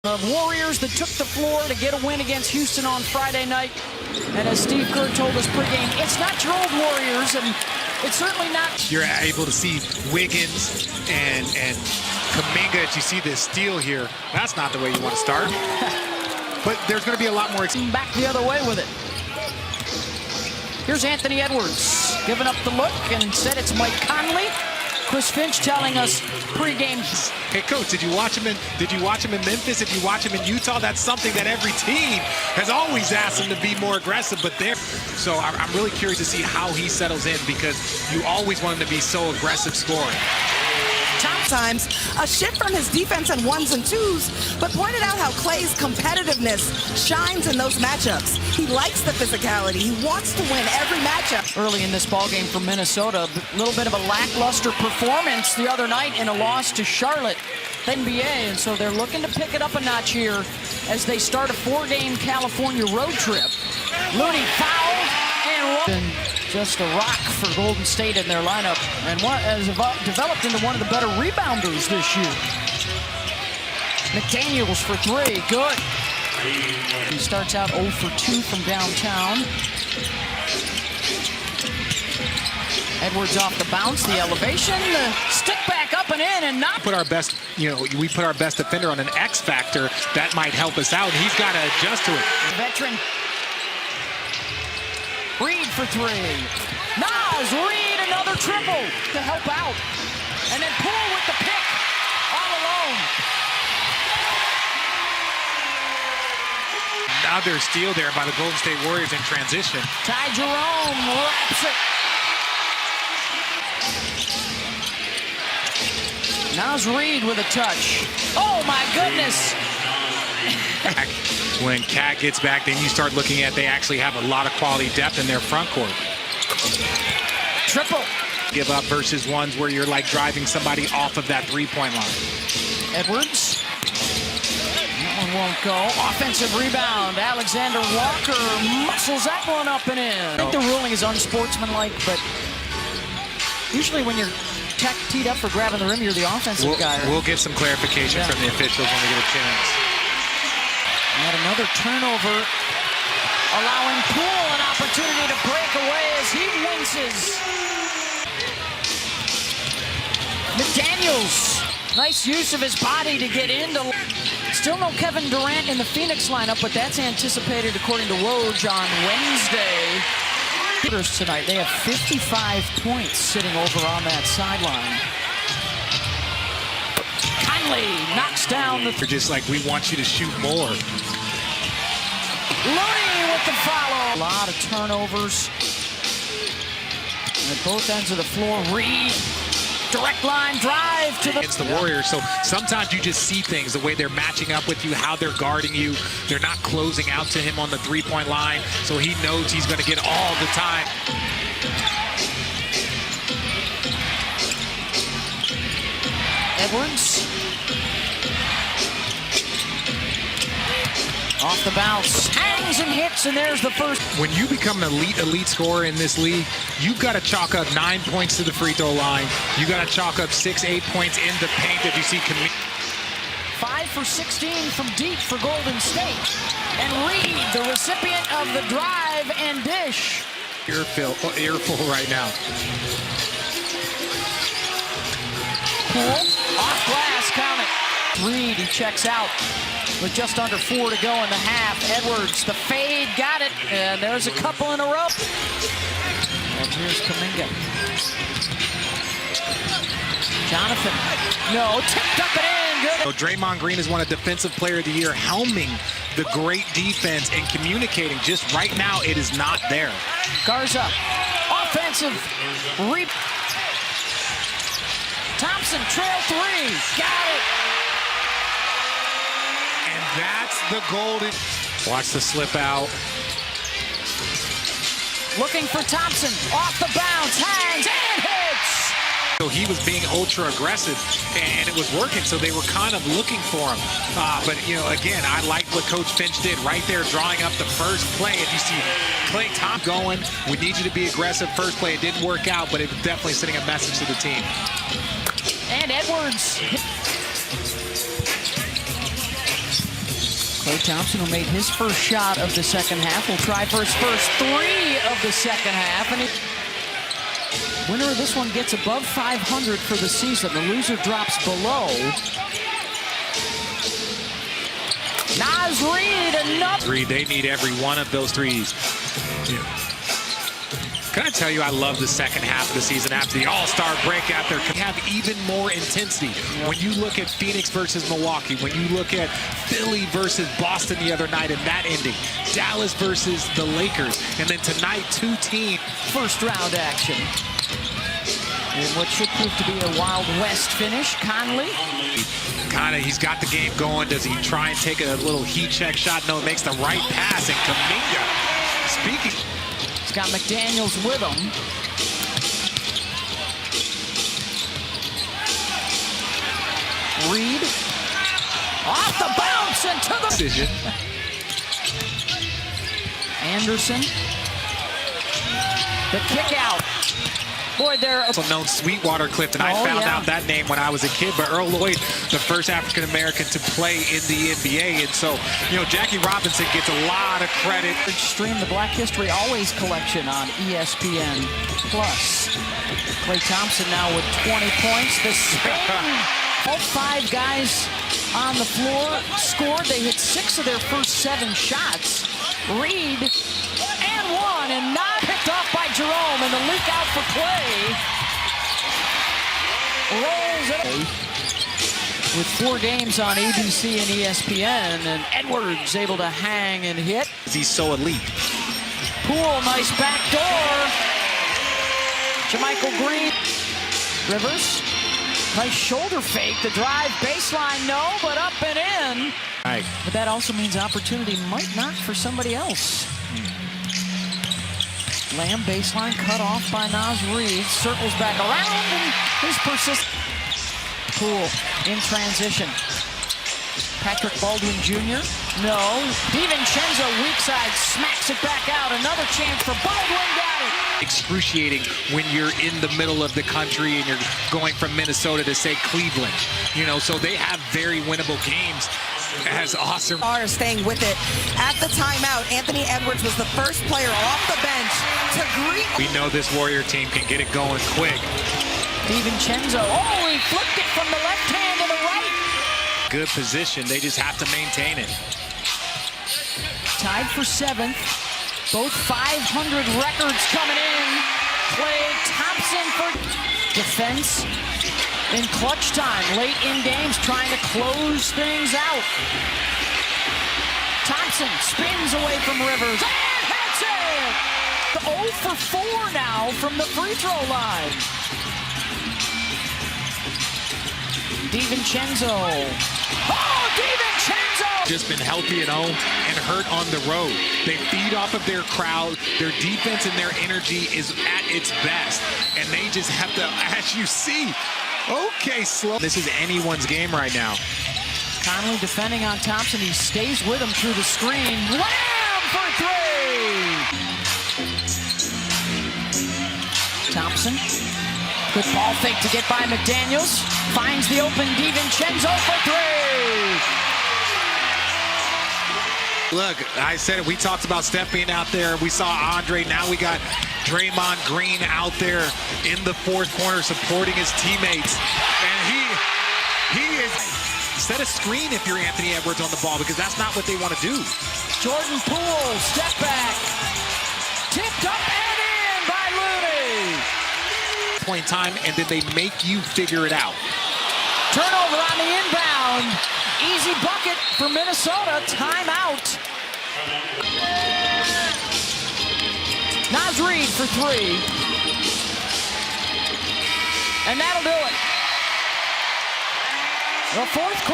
The Warriors that took the floor to get a win against Houston on Friday night. And as Steve Kerr told us pregame, it's not your old Warriors, and it's certainly not. You're able to see Wiggins and Kuminga. You see this steal here. That's not the way you want to start. But there's going to be a lot more. Back the other way with it. Here's Anthony Edwards giving up the look, and instead it's Mike Conley. Chris Finch telling us pregame. Hey, Coach, did you watch him in Memphis? If you watch him in Utah, that's something that every team has always asked him to be more aggressive. But there, so I'm really curious to see how he settles in, because you always want him to be so aggressive scoring. Sometimes a shift from his defense on ones and twos, but pointed out how Clay's competitiveness shines in those matchups. He likes the physicality. He wants to win every matchup. Early in this ballgame for Minnesota, a little bit of a lackluster performance the other night in a loss to Charlotte NBA, and so they're looking to pick it up a notch here as they start a 4-game California road trip. Looney foul and just a rock for Golden State in their lineup, and what has developed into one of the better rebounders this year. McDaniels for 3, good. He starts out 0 for 2 from downtown. Edwards off the bounce, the elevation, the stick back up and in, and not. Put our best, we put our best defender on an X factor that might help us out. He's got to adjust to it. Veteran. Reed for 3. Nas, Reed, another triple to help out. And then Poole with the pick, all alone. Another steal there by the Golden State Warriors in transition. Ty Jerome wraps it. Nas Reed with a touch. Oh my goodness. When Cat gets back, then you start looking at they actually have a lot of quality depth in their front court. Triple. Give up versus ones where you're like driving somebody off of that three-point line. Edwards. That one won't go. Offensive rebound. Alexander Walker muscles that one up and in. I think the ruling is unsportsmanlike, but usually when you're teed up for grabbing the rim, you're the offensive guy. Right? We'll get some clarification from the officials when we get a chance. And another turnover, allowing Poole an opportunity to break away as he winces. McDaniels, nice use of his body to get into. Still no Kevin Durant in the Phoenix lineup, but that's anticipated according to Woj on Wednesday. Tonight, they have 55 points sitting over on that sideline. Knocks down the. They're just like, we want you to shoot more. Looney with the follow. A lot of turnovers at both ends of the floor. Reed, direct line drive to the. It's the Warriors, so sometimes you just see things, the way they're matching up with you, how they're guarding you. They're not closing out to him on the three-point line, so he knows he's going to get all the time. Edwards. Off the bounce, hangs and hits, and there's the first. When you become an elite scorer in this league, you've got to chalk up 9 points to the free throw line. You got to chalk up 6-8 points in the paint if you see. 5 for 16 from deep for Golden State. And Reed, the recipient of the drive and dish. Earful right now. Poole, off glass, count it. Reed, he checks out with just under 4 to go in the half. Edwards, the fade, got it, and there's a couple in a row. And here's Kuminga. Jonathan, no, tipped up and in, good. So Draymond Green has won a Defensive Player of the Year, helming the great defense and communicating. Just right now, it is not there. Garza, offensive rebound. Thompson, trail 3, got it. And that's the golden. Watch the slip out. Looking for Thompson, off the bounce, hangs and hits. So he was being ultra aggressive, and it was working, so they were kind of looking for him. But, again, I like what Coach Finch did right there, drawing up the first play. If you see Klay Thompson going, we need you to be aggressive. First play, it didn't work out, but it was definitely sending a message to the team. And Edwards Klay Thompson, who made his first shot of the second half, will try for his first 3 of the second half. And winner of this one gets above 500 for the season. The loser drops below. Naz Reid, another. 3, they need every one of those threes. Yeah. Can I tell you, I love the second half of the season after the All-Star break out there. Can have even more intensity. When you look at Phoenix versus Milwaukee, when you look at Philly versus Boston the other night and that ending, Dallas versus the Lakers, and then tonight 2 teams. First round action. In what should prove to be a Wild West finish, Conley. He's got the game going. Does he try and take a little heat check shot? No, makes the right pass, and Kuminga, speaking. He's got McDaniels with him. Reid. Off the bounce into the decision. Anderson. The kick out. Boy, they're also known Sweetwater Clifton. I found out that name when I was a kid, but Earl Lloyd, the first African-American to play in the NBA. And so, Jackie Robinson gets a lot of credit. Stream the Black History Always collection on ESPN+. Klay Thompson now with 20 points. The spin. All 5 guys on the floor scored. They hit 6 of their first 7 shots. Reid and 1, and not picked off by Jerome, and the leak out for Klay. Rolls it with 4 games on ABC and ESPN, and Edwards able to hang and hit. He's so elite. Poole, nice back door. Jermichael Green. Rivers, nice shoulder fake. The drive baseline, no, but up and in. Right. But that also means opportunity might not for somebody else. Lamb baseline cut off by Naz Reid. Circles back around and he's persistent. Poole in transition. Patrick Baldwin Jr. No. DiVincenzo weak side smacks it back out. Another chance for Baldwin. Got it. Excruciating when you're in the middle of the country and you're going from Minnesota to, say, Cleveland. So they have very winnable games. As awesome. Are staying with it. At the timeout, Anthony Edwards was the first player off the bench to greet. We know this Warrior team can get it going quick. DiVincenzo, he flipped it from the left hand to the right. Good position. They just have to maintain it. Tied for 7th. Both 500 records coming in. Klay Thompson for defense. In clutch time, late in games, trying to close things out. Thompson spins away from Rivers and hits it! 0 for 4 now from the free throw line. DiVincenzo. DiVincenzo! Just been healthy at home and hurt on the road. They feed off of their crowd. Their defense and their energy is at its best. And they just have to, as you see, okay, slow. This is anyone's game right now. Conley defending on Thompson. He stays with him through the screen. Lamb for 3! Thompson. Good ball fake to get by McDaniels. Finds the open DiVincenzo for 3! Look, I said it. We talked about Steph being out there. We saw Andre. Now we got Draymond Green out there in the 4th corner supporting his teammates. And he is set a screen if you're Anthony Edwards on the ball, because that's not what they want to do. Jordan Poole, step back. Tipped up and in by Looney. Point time, and then they make you figure it out. Turnover on the inbound. Easy bucket for Minnesota. Timeout. Naz Reid for 3. And that'll do it. The 4th quarter.